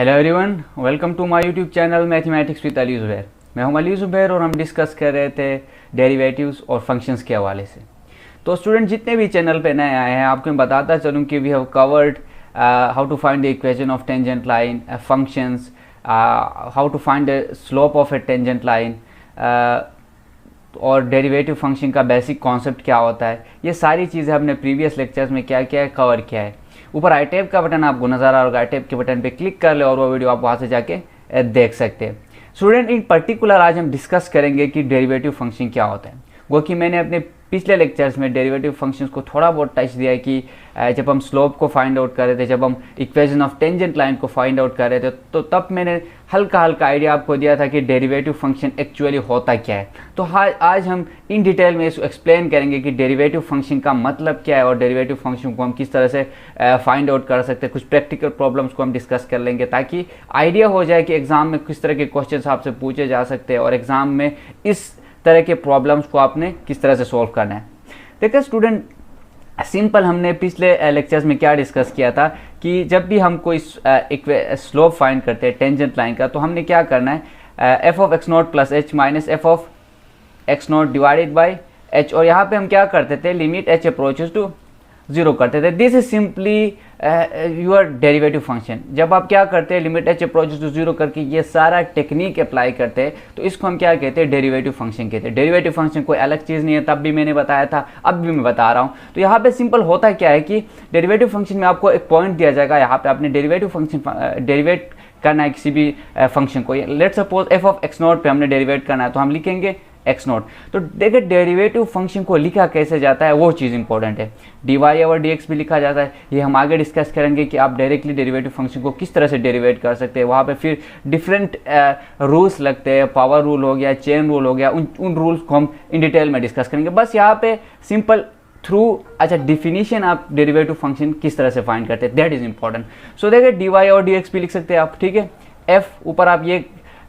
Hello everyone, welcome to my YouTube channel mathematics with Ali Zubair. मैं हूं अली ज़ुबैर और हम डिस्कस कर रहे थे डेरिवेटिव्स और फंक्शंस के हवाले से। तो स्टूडेंट जितने भी चैनल पे नए आए हैं आपको मैं बताता चलूं कि we have covered how to find the equation of tangent line, functions, how to find the slope of a tangent line और डेरिवेटिव फंक्शन का बेसिक कॉन्सेप्ट क्या होता है। ये सारी चीज़ें हमने प्रीवियस लेक्चर्स में क्या क्या कवर किया है। ऊपर आई टैब का बटन आपको नजर आ रहा होगा, आई टैब के बटन पे क्लिक कर ले और वो वीडियो आप वहाँ से जाके देख सकते हैं। स्टूडेंट इन पर्टिकुलर आज हम डिस्कस करेंगे कि डेरिवेटिव फंक्शन क्या होता है। वो कि मैंने अपने पिछले लेक्चर्स में डेरिवेटिव फंक्शंस को थोड़ा बहुत टच दिया है कि जब हम स्लोप को फाइंड आउट कर रहे थे, जब हम इक्वेशन ऑफ टेंजेंट लाइन को फाइंड आउट कर रहे थे, तो तब मैंने हल्का हल्का आइडिया आपको दिया था कि डेरिवेटिव फंक्शन एक्चुअली होता क्या है। तो आज हम इन डिटेल में इसको एक्सप्लेन करेंगे कि डेरिवेटिव फंक्शन का मतलब क्या है और डेरिवेटिव फंक्शन को हम किस तरह से फाइंड आउट कर सकते हैं। कुछ प्रैक्टिकल प्रॉब्लम्स को हम डिस्कस कर लेंगे ताकि आइडिया हो जाए कि एग्जाम में किस तरह के क्वेश्चन आपसे पूछे जा सकते हैं और एग्जाम में इस तरह के प्रॉब्लम्स को आपने किस तरह से सॉल्व करना है। देखिए स्टूडेंट, सिंपल हमने पिछले लेक्चर्स में क्या डिस्कस किया था कि जब भी हम कोई स्लोप फाइंड करते हैं टेंजेंट लाइन का, तो हमने क्या करना है, f of x not plus h minus f of x not divided by h, और यहाँ पे हम क्या करते थे, limit h approaches to zero करते थे। This is simply your derivative function. जब आप क्या करते हैं, limit h approaches to zero करके ये सारा टेक्निक अप्लाई करते हैं, तो इसको हम क्या कहते हैं, डेरिवेटिव फंक्शन कहते हैं। डेरिवेटिव फंक्शन कोई अलग चीज़ नहीं है, तब भी मैंने बताया था, अब भी मैं बता रहा हूँ। तो यहाँ पे सिंपल होता क्या है कि डेरिवेटिव फंक्शन में आपको एक पॉइंट दिया जाएगा, यहाँ पे आपने डेरिवेटिव फंक्शन डेरिवेट करना है किसी भी फंक्शन को। Let's suppose F of x not पे हमने डेरिवेट करना है, तो हम लिखेंगे एक्स नॉट। तो देखिए डेरिवेटिव फंक्शन को लिखा कैसे जाता है वो चीज़ इंपॉर्टेंट है। D y over d x भी लिखा जाता है, ये हम आगे डिस्कस करेंगे कि आप डायरेक्टली डेरिवेटिव फंक्शन को किस तरह से डेरिवेट कर सकते हैं। वहाँ पे फिर डिफरेंट रूल्स लगते हैं, पावर रूल हो गया, चेन रूल हो गया, उन रूल्स को हम इन डिटेल में डिस्कस करेंगे। बस यहाँ पे सिंपल थ्रू डेफिनेशन आप डेरिवेटिव फंक्शन किस तरह से फाइंड करते हैं, दैट इज इंपॉर्टेंट। सो देखिए डी वाई और डी एक्स भी लिख सकते हैं आप, ठीक है। एफ ऊपर आप ये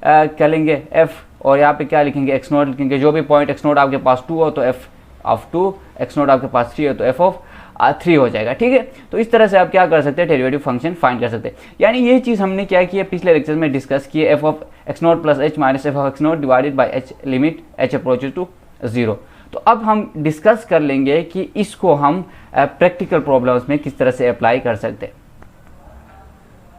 क्या लेंगे, एफ, और यहाँ पे क्या लिखेंगे, एक्स नॉट लिखेंगे। जो भी पॉइंट एक्स नॉट आपके पास 2 हो तो एफ ऑफ 2, एक्स नॉट आपके पास 3 हो तो एफ ऑफ 3 हो जाएगा, ठीक है। तो इस तरह से आप क्या कर सकते हैं, डेरिवेटिव फंक्शन फाइंड कर सकते हैं। यानी ये चीज़ हमने क्या की है, पिछले लेक्चर में डिस्कस की है, f of x not plus h minus f of x not divided by h, limit h approaches to zero. तो अब हम डिस्कस कर लेंगे कि इसको हम प्रैक्टिकल प्रॉब्लम्स में किस तरह से अप्लाई कर सकते हैं।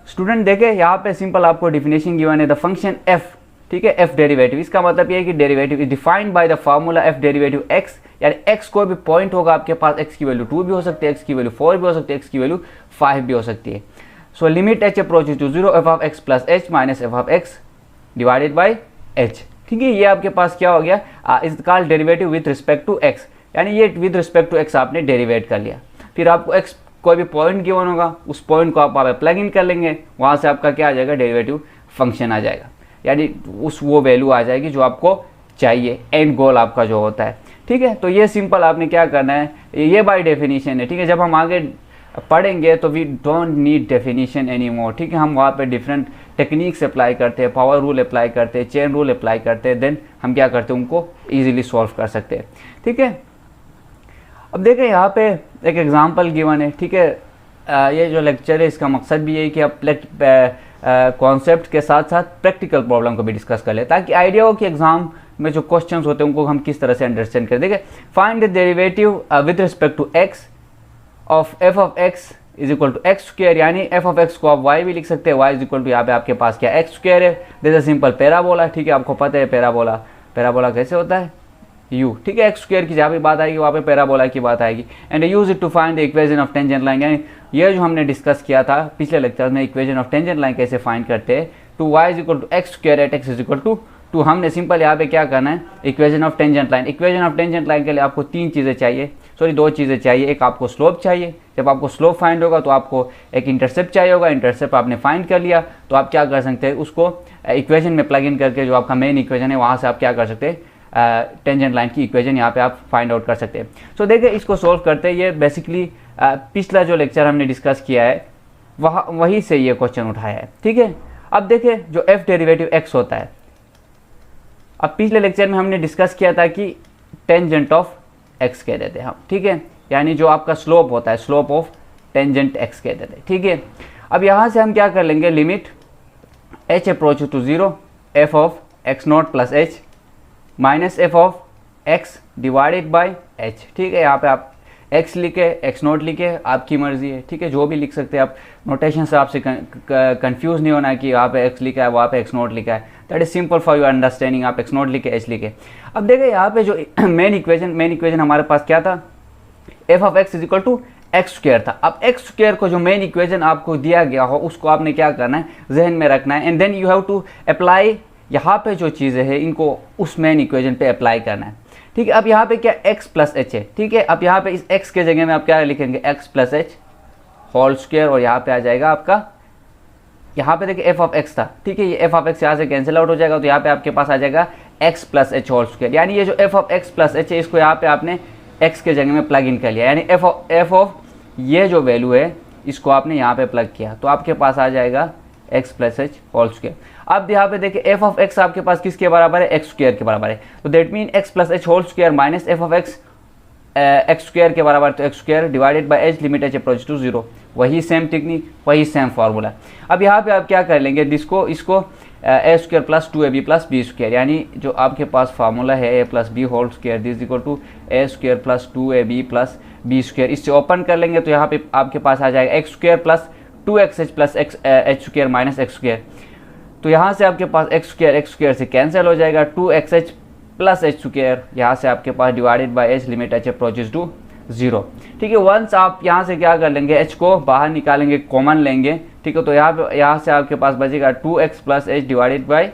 स्टूडेंट देखें यहाँ पे सिंपल आपको डिफिनेशन गिवन है, द फंक्शन एफ, ठीक है, एफ डेरिवेटिव। इसका मतलब ये है कि derivative is defined by the formula F derivative x, यानी एक्स कोई भी पॉइंट होगा आपके पास, एक्स की वैल्यू 2 भी हो सकती है, एक्स की वैल्यू 4 भी हो सकती है, एक्स की वैल्यू 5 भी हो सकती है। So limit h approaches to zero, f of x plus h minus f of x divided by h, ठीक है। ये आपके पास क्या हो गया, is called derivative with respect to x, यानी ये विद रिस्पेक्ट टू एक्स आपने डेरिवेट कर लिया। फिर आपको एक्स कोई भी पॉइंट गिवन होगा, उस पॉइंट को आप प्लग इन कर लेंगे, वहाँ से आपका क्या आ जाएगा, डेरिवेटिव फंक्शन आ जाएगा, यानी उस वो वैल्यू आ जाएगी जो आपको चाहिए, एंड गोल आपका जो होता है, ठीक है। तो ये सिंपल आपने क्या करना है, ये बाय डेफिनेशन है, ठीक है। जब हम आगे पढ़ेंगे तो we don't need definition any more, ठीक है। हम वहाँ पे डिफरेंट टेक्निक्स अप्लाई करते हैं, पावर रूल अप्लाई करते हैं, चेन रूल अप्लाई करते हैं, देन हम क्या करते हैं, उनको ईजिली सॉल्व कर सकते हैं, ठीक है। अब देखें यहाँ पे एक एग्जांपल गिवन है, ठीक है। ये जो लेक्चर है इसका मकसद भी है कि आप कॉन्सेप्ट के साथ साथ प्रैक्टिकल प्रॉब्लम को भी डिस्कस कर ले, ताकि आइडिया हो कि एग्जाम में जो क्वेश्चंस होते हैं उनको हम किस तरह से अंडरस्टैंड करें। देखिए, find the derivative with respect to x of f of x is equal to x square, यानी एफ ऑफ एक्स को आप वाई भी लिख सकते हैं, वाई इज इक्वल टू यहाँ पे आपके पास क्या एक्स स्क्वायर है। दिस इज सिंपल पैराबोला, ठीक है। आपको पता है पैराबोला कैसे होता है, यू, ठीक है। एक्स स्क्वायर की जहाँ भी बात आएगी वहाँ पे पैराबोला की बात आएगी। And use it to find the equation of tangent line, यानी ये जो हमने डिस्कस किया था पिछले लेक्चर में, इक्वेशन ऑफ टेंजेंट लाइन कैसे फाइंड करते हैं, to y is equal to x square at x is equal to 2। हमने सिंपल यहाँ पे क्या करना है, equation of tangent line. Equation of tangent line के लिए आपको 2 चीज़ें चाहिए। एक आपको स्लोप चाहिए, जब आपको स्लोप फाइंड होगा तो आपको एक इंटरसेप्ट चाहिए होगा, इंटरसेप्ट आपने फाइंड कर लिया तो आप क्या कर सकते हैं, उसको इक्वेशन में प्लग इन करके जो आपका मेन इक्वेशन है वहाँ से आप क्या कर सकते हैं, टेंजेंट लाइन की इक्वेशन यहाँ पे आप फाइंड आउट कर सकते हैं। सो देखिए इसको सोल्व करते हैं, ये बेसिकली पिछला जो लेक्चर हमने डिस्कस किया है वहीं से ये क्वेश्चन उठाया है, ठीक है। अब देखिए जो एफ डेरिवेटिव एक्स होता है, अब पिछले लेक्चर में हमने डिस्कस किया था कि टेंजेंट ऑफ एक्स कह देते हैं हम, ठीक है, यानी जो आपका स्लोप होता है, स्लोप ऑफ टेंजेंट एक्स कह देते हैं, ठीक है। अब यहाँ से हम क्या कर लेंगे, limit h approach to 0 f of x not plus h minus f of x divided by h। ठीक है, यहाँ पे आप x लिखे x नॉट लिखे, आपकी मर्जी है। ठीक है, जो भी लिख सकते हैं आप, नोटेशन से आपसे कंफ्यूज नहीं होना कि यहाँ पे x लिखा है वहाँ पे x नॉट लिखा है। That is simple for your understanding. आप x नॉट लिखे h लिखे। अब देखिए यहाँ पे जो मेन इक्वेजन हमारे पास क्या था, f of x is equal to x square था। अब एक्स स्क्वायर को जो मेन इक्वेशन आपको दिया गया हो उसको आपने क्या करना है, जहन में रखना है, and then you have to apply यहाँ पे जो चीज़ें हैं इनको उस मेन इक्वेशन पे अप्लाई करना है। ठीक है, अब यहाँ पे क्या x प्लस एच है। ठीक है, अब यहाँ पे इस x के जगह में आप क्या लिखेंगे, x plus h whole square, और यहाँ पे आ जाएगा आपका, यहाँ पे देखिए f ऑफ x था। ठीक है, ये f ऑफ x यहाँ से कैंसिल आउट हो जाएगा, तो यहाँ पे आपके पास आ जाएगा x plus h whole square. यानी ये जो f of x plus h है इसको यहाँ पे आपने x के जगह में प्लग इन कर लिया, यानी f ऑफ ये जो वैल्यू है इसको आपने यहाँ पे प्लग किया, तो आपके पास आ जाएगा x plus h whole square. अब यहाँ पे देखिए f ऑफ x आपके पास किसके बराबर है, x स्क्वायर के बराबर है, तो that mean x plus h whole square minus f of x x square के बराबर, तो x square divided by h limit h approach to 0। वही सेम टेक्निक, वही सेम फार्मूला। अब यहाँ पे आप क्या कर लेंगे, इसको a square plus 2ab plus b square, यानी जो आपके पास फार्मूला है a plus b whole square this equal to a square plus 2ab plus b square, इससे ओपन कर लेंगे तो यहाँ पे आपके पास आ जाएगा x square plus 2xh plus h square minus x square. तो यहाँ से आपके पास x स्क्वायर से कैंसिल हो जाएगा, 2xh प्लस h स्क्वायर यहाँ से आपके पास divided by h limit h approaches to 0। ठीक है, वंस आप यहाँ से क्या कर लेंगे, h को बाहर निकालेंगे, कॉमन लेंगे। ठीक है, तो यहाँ से आपके पास बचेगा 2x plus h divided by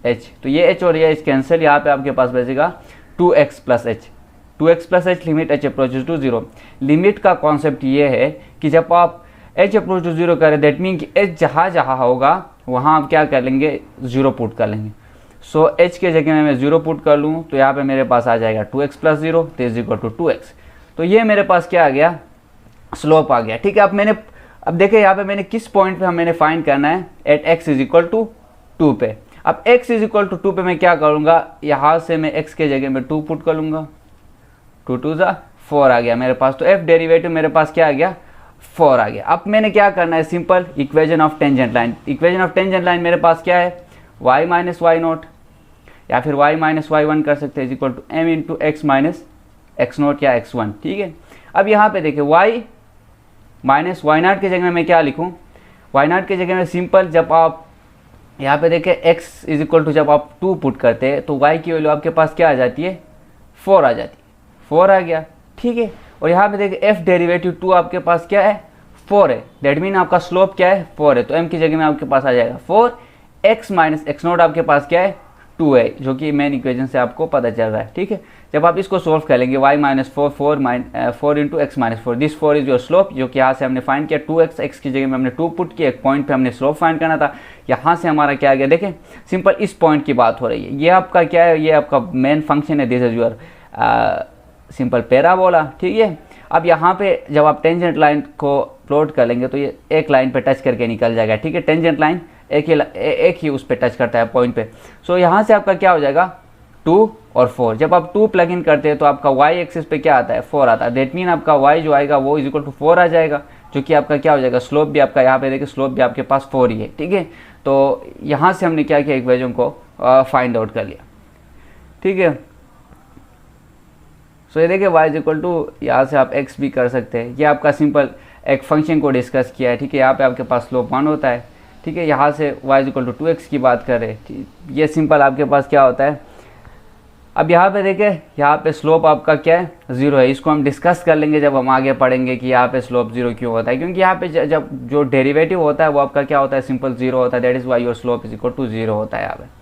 h, तो ये h और ये h कैंसिल, यहाँ पे आपके पास बचेगा 2x plus h limit h approaches to 0। Limit का कॉन्सेप्ट ये है कि जब आप h अप्रोच टू 0 करें, दैट मीन कि h जहाँ जहाँ होगा वहाँ आप क्या कर लेंगे, 0 पुट कर लेंगे। सो h के जगह में मैं 0 पुट कर लूँ तो यहाँ पे मेरे पास आ जाएगा 2x प्लस 0 तो इज इक्वल टू 2x। तो ये मेरे पास क्या आ गया, स्लोप आ गया। ठीक है, अब देखिए यहाँ पे मैंने किस पॉइंट पे मैंने फाइंड करना है, at x is equal to 2 पे। अब x इज इक्वल टू 2 पे मैं क्या करूँगा, यहाँ से मैं x के जगह में 2 पुट कर लूँगा, 2 2 ज़ा 4 आ गया मेरे पास। तो f डेरिवेटिव मेरे पास क्या आ गया, 4 आ गया। अब मैंने क्या करना है, simple equation of tangent line. Equation of tangent line मेरे पास क्या है, y माइनस वाई नॉट या फिर y माइनस वाई वन कर सकते हैं, is equal to m into x minus x not या x1। ठीक है, अब यहाँ पे देखिए y माइनस वाई नॉट के जगह में मैं क्या लिखूँ, वाई नॉट के जगह में सिंपल, जब आप यहाँ पे देखें x इज इक्वल टू जब आप 2 पुट करते हैं तो y की वैल्यू आपके पास क्या आ जाती है, 4 आ जाती है, 4 आ गया। ठीक है, और यहाँ पे देखिए f डेरिवेटिव 2 आपके पास क्या है, 4 है, दैट मीन आपका स्लोप क्या है, 4 है, तो m की जगह में आपके पास आ जाएगा 4, x माइनस एक्स नॉट आपके पास क्या है, 2 है, जो कि मेन इक्वेशन से आपको पता चल रहा है। ठीक है, जब आप इसको सोल्व कर लेंगे y minus 4 into x minus 4, this 4 is your slope, जो कि यहाँ से हमने फाइंड किया, 2x, x की जगह में हमने 2 पुट किया, एक पॉइंट पे हमने स्लोप फाइंड करना था। यहाँ से हमारा क्या आ गया, देखें सिंपल इस पॉइंट की बात हो रही है, ये आपका क्या है, ये आपका मेन फंक्शन है, this is your simple parabola. ठीक है, अब यहाँ पे जब आप टेंजेंट लाइन को प्लॉट कर लेंगे तो ये एक लाइन पे टच करके निकल जाएगा। ठीक है, टेंजेंट लाइन एक ही उस पे टच करता है पॉइंट पे। सो यहाँ से आपका क्या हो जाएगा, 2 और 4। जब आप 2 प्लग इन करते हैं तो आपका y एक्सिस पे क्या आता है, 4 आता है, दैट मीन आपका y जो आएगा वो इज इक्वल टू 4 आ जाएगा, जो कि आपका क्या हो जाएगा, स्लोप भी आपका यहाँ पे देखिए स्लोप भी आपके पास 4 ही है। ठीक है, तो यहाँ से हमने क्या किया, इक्वेशन को फाइंड आउट कर लिया। ठीक है, सो ये देखिए y इज इक्वल टू, यहाँ से आप x भी कर सकते हैं, ये आपका सिंपल एक फंक्शन को डिस्कस किया है। ठीक है, यहाँ पे आपके पास स्लोप 1 होता है। ठीक है, यहाँ से y is equal to 2x की बात कर रहे हैं, ये सिंपल आपके पास क्या होता है। अब यहाँ पे देखें, यहाँ पे स्लोप आपका क्या है, 0 है। इसको हम डिस्कस कर लेंगे जब हम आगे पढ़ेंगे कि यहाँ पे स्लोप 0 क्यों होता है, क्योंकि यहाँ पे जब जो डेरिवेटिव होता है वो आपका क्या होता है, सिंपल 0 होता है, that is y your slope is equal to 0 होता है यहाँ पे।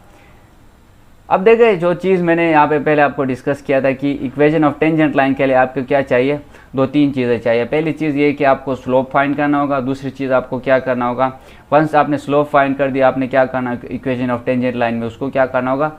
अब देखें, जो चीज़ मैंने यहाँ पे पहले आपको डिस्कस किया था कि इक्वेशन ऑफ टेंजेंट लाइन के लिए आपको क्या चाहिए, 2-3 चीज़ें चाहिए। पहली चीज़ ये कि आपको स्लोप फाइंड करना होगा, दूसरी चीज़ आपको क्या करना होगा, वंस आपने स्लोप फाइंड कर दिया, आपने क्या करना, इक्वेशन ऑफ टेंजेंट लाइन में उसको क्या करना होगा,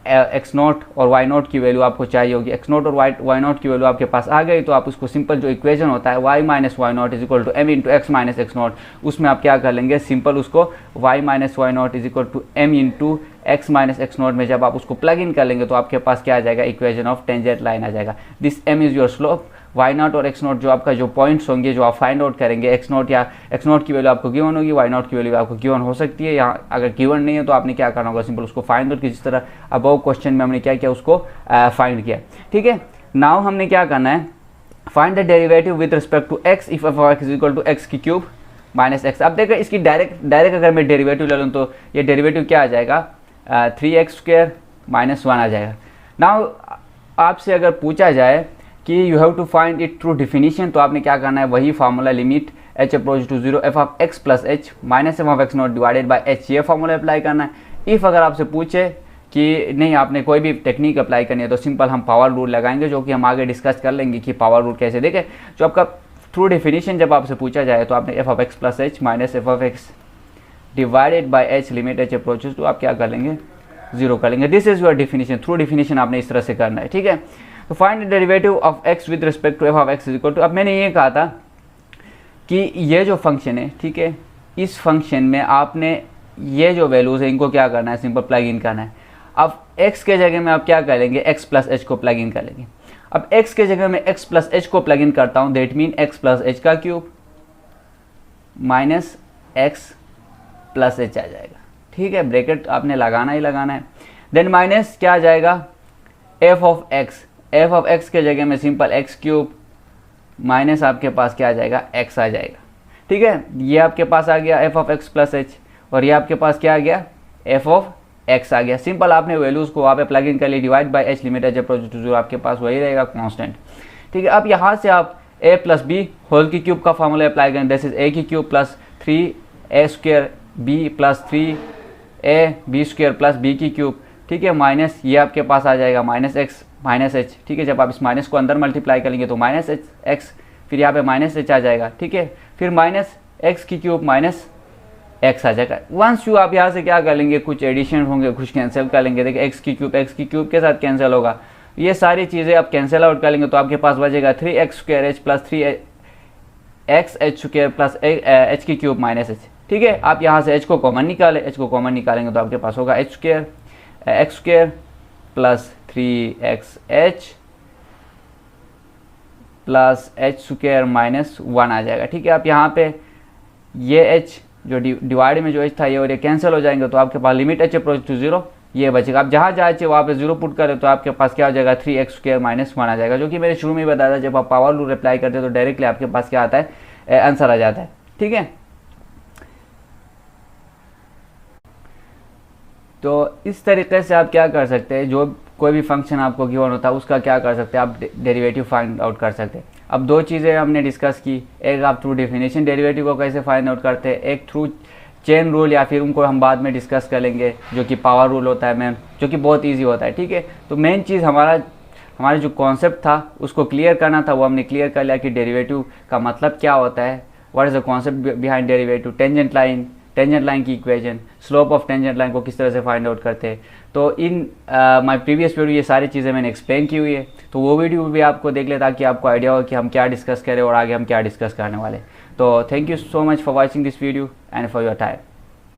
एक्स नॉट और वाई नॉट की वैल्यू आपको चाहिए होगी। एक्स नॉट और वाई नॉट की वैल्यू आपके पास आ गई तो आप उसको सिंपल जो इक्वेशन होता है y minus y not is equal to m into x minus x not, उसमें आप क्या कर लेंगे, सिंपल उसको y minus y not is equal to m into x minus x not में जब आप उसको प्लग इन कर लेंगे तो आपके पास क्या आ जाएगा, इक्वेशन ऑफ टेंजेंट लाइन आ जाएगा। This m is your slope, y not और एक्स नॉट जो आपका जो पॉइंट्स होंगे जो आप फाइंड आउट करेंगे, एक्स नॉट या एक्स नॉट की वैल्यू आपको गिवन होगी, वाई नॉट की वैल्यू आपको गिवन हो सकती है। यहाँ अगर गिवन नहीं है तो आपने क्या करना होगा, सिंपल उसको फाइंड आउट की, जिस तरह अबव क्वेश्चन में हमने क्या किया, उसको फाइंड किया। ठीक है, नाउ हमने क्या करना है, find the derivative with respect to x if f of x is equal to x की क्यूब माइनस एक्स। अब देखो इसकी डायरेक्ट अगर मैं डेरिवेटिव ले लूँ तो ये डेरिवेटिव क्या आ जाएगा, 3x² माइनस 1 आ जाएगा। नाउ आपसे अगर पूछा जाए कि you have to find it through definition, तो आपने क्या करना है, वही formula limit h approach to 0 f of x plus h minus f of x not divided by h, ये फार्मूला अप्लाई करना है। इफ़ अगर आपसे पूछे कि नहीं आपने कोई भी टेक्निक अप्लाई करनी है तो सिंपल हम पावर रूल लगाएंगे, जो कि हम आगे डिस्कस कर लेंगे कि पावर रूल कैसे देखें। जो आपका थ्रू डिफिनीशन जब आपसे पूछा जाए तो आपने f of x plus h minus f of x divided by h limit h approaches तो आप क्या कर लेंगे, 0 कर लेंगे। This is your definition, through definition आपने इस तरह से करना है। ठीक है, तो find the derivative of x with respect to f of x is equal to, अब मैंने ये कहा था कि ये जो फंक्शन है, ठीक है, इस फंक्शन में आपने ये जो वैल्यूज़ है इनको क्या करना है, सिंपल प्लग इन करना है। अब x के जगह में आप क्या करेंगे, x प्लस एच को प्लग इन कर लेंगे। अब x के जगह में x प्लस एच को प्लग इन करता हूँ, that mean x plus H का cube minus x plus H आ जाएगा। ठीक है, ब्रैकेट आपने लगाना ही लगाना है। देन माइनस क्या आ जाएगा, एफ ऑफ एक्स के जगह में सिंपल एक्स क्यूब माइनस आपके पास क्या आ जाएगा, x आ जाएगा। ठीक है, ये आपके पास आ गया F of x plus H, और ये आपके पास क्या आ गया, एफ ऑफ एक्स आ गया। सिंपल आपने वैल्यूज़ को वहाँ पे प्लग इन कर ली, divide by h limit h approach to 0, आपके पास वही रहेगा कांस्टेंट। ठीक है, अब यहाँ से आप a प्लस बी होल की क्यूब का फॉर्मूला अप्लाई करें, दिस इज a की cube plus 3a² b plus 3a b square plus b की क्यूब। ठीक है, माइनस ये आपके पास आ जाएगा माइनस एक्स माइनस एच। ठीक है, जब आप इस माइनस को अंदर मल्टीप्लाई करेंगे तो माइनस एक्स, फिर यहाँ पे माइनस एच आ जाएगा। ठीक है, फिर माइनस एक्स की क्यूब माइनस एक्स आ जाएगा। वंस यू आप यहाँ से क्या कर लेंगे, कुछ एडिशन होंगे, कुछ कैंसिल कर लेंगे। देखिए एक्स की क्यूब के साथ कैंसिल होगा, ये सारी चीज़ें आप कैंसिल आउट कर लेंगे तो आपके पास बचेगा 3x² plus 3x² plus H की क्यूब माइनस एच। ठीक है, आप यहाँ से h को कॉमन निकालें, h को कॉमन निकालेंगे तो आपके पास होगा x² plus 3xh plus h² minus 1 आ जाएगा। ठीक है, आप यहाँ पे ये h जो डिवाइड में जो h था ये और ये कैंसिल हो जाएंगे तो आपके पास लिमिट h अप्रोच टू 0 ये बचेगा। आप जहाँ जहाँ चाहिए वहाँ पे 0 पुट करें तो आपके पास क्या हो जाएगा, 3x² माइनस 1 आ जाएगा, जो कि मैंने शुरू में ही बताया था। जब आप पावर रूल अप्लाई करते हैं तो डायरेक्टली आपके पास क्या आता है, आंसर आ जाता है। ठीक है, तो इस तरीके से आप क्या कर सकते हैं, जो कोई भी फंक्शन आपको गिवन होता है उसका क्या कर सकते हैं, आप डेरिवेटिव फाइंड आउट कर सकते हैं। अब दो चीज़ें हमने डिस्कस की, एक आप थ्रू डेफिनेशन डेरिवेटिव को कैसे फाइंड आउट करते हैं, एक थ्रू चेन रूल, या फिर उनको हम बाद में डिस्कस कर लेंगे, जो कि पावर रूल होता है मैम, जो कि बहुत ईजी होता है। ठीक है, तो मेन चीज़ हमारा जो कॉन्सेप्ट था उसको क्लियर करना था, वो हमने क्लियर कर लिया कि डेरिवेटिव का मतलब क्या होता है, what is the concept behind derivative, tangent line की equation, slope of tangent line को किस तरह से फाइंड आउट करते हैं। तो इन माय प्रीवियस वीडियो ये सारी चीज़ें मैंने एक्सप्लेन की हुई है, तो वो वीडियो भी आपको देख ले ताकि आपको आइडिया हो कि हम क्या डिस्कस करें और आगे हम क्या डिस्कस करने वाले। तो thank you so much for watching this video and for your time.